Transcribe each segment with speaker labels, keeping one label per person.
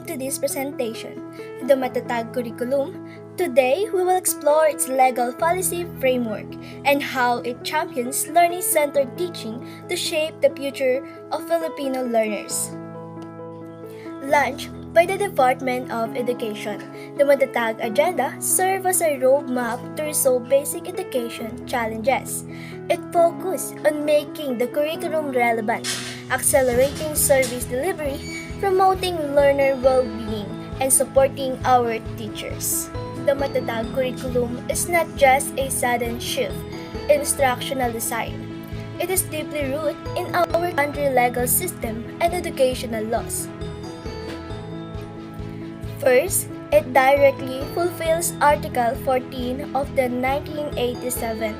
Speaker 1: welcome to this presentation, the MATATAG curriculum. Today, we will explore its legal policy framework and how it champions learning-centered teaching to shape the future of Filipino learners. Launched by the Department of Education, the MATATAG agenda serves as a roadmap to resolve basic education challenges. It focuses on making the curriculum relevant, accelerating service delivery, promoting learner well-being, and supporting our teachers. The MATATAG curriculum is not just a sudden shift in instructional design. It is deeply rooted in our country's legal system and educational laws. First, it directly fulfills Article 14 of the 1987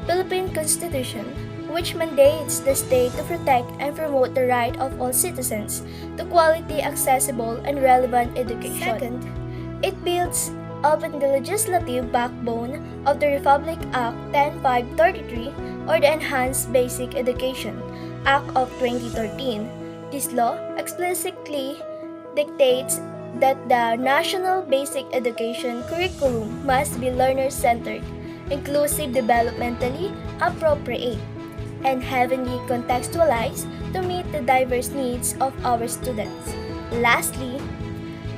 Speaker 1: Philippine Constitution, which mandates the state to protect and promote the right of all citizens to quality, accessible, and relevant education. Second, it builds upon the legislative backbone of the Republic Act 10533 or the Enhanced Basic Education Act of 2013. This law explicitly dictates that the national basic education curriculum must be learner-centered, inclusive, developmentally appropriate, and heavily contextualized to meet the diverse needs of our students. Lastly,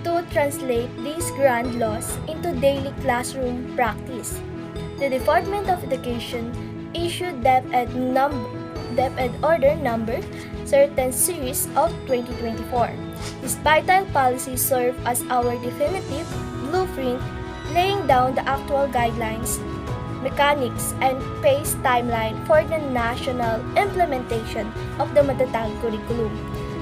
Speaker 1: to translate these grand laws into daily classroom practice, the Department of Education issued DepEd Order Number Certain Series of 2024. This vital policy serves as our definitive blueprint, laying down the actual guidelines, mechanics, and phased timeline for the national implementation of the MATATAG curriculum.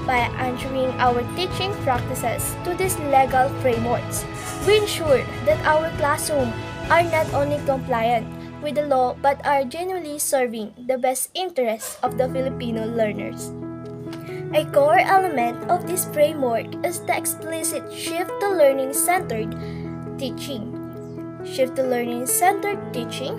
Speaker 1: By anchoring our teaching practices to these legal frameworks, we ensure that our classrooms are not only compliant with the law but are genuinely serving the best interests of the Filipino learners. A core element of this framework is the explicit shift to learning-centered teaching. Shift to learning-centered teaching.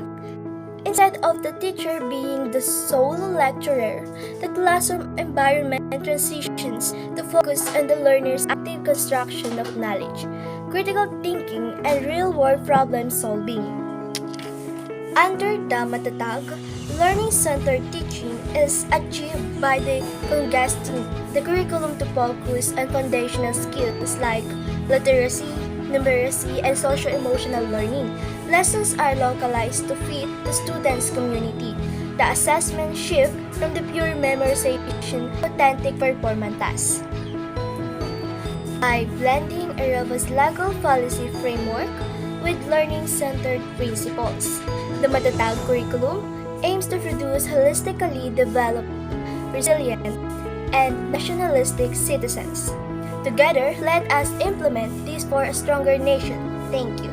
Speaker 1: Instead of the teacher being the sole lecturer, the classroom environment transitions to focus on the learner's active construction of knowledge, critical thinking, and real-world problem-solving. Under the MATATAG, learning-centered teaching is achieved by congesting the curriculum to focus on foundational skills like literacy, numeracy, and social-emotional learning. Lessons are localized to fit the student's community. The assessment shift from the pure memorization to authentic performance tasks. By blending a robust legal policy framework with learning-centered principles, the MATATAG curriculum aims to produce holistically developed, resilient, and nationalistic citizens. Together, let us implement this for a stronger nation. Thank you.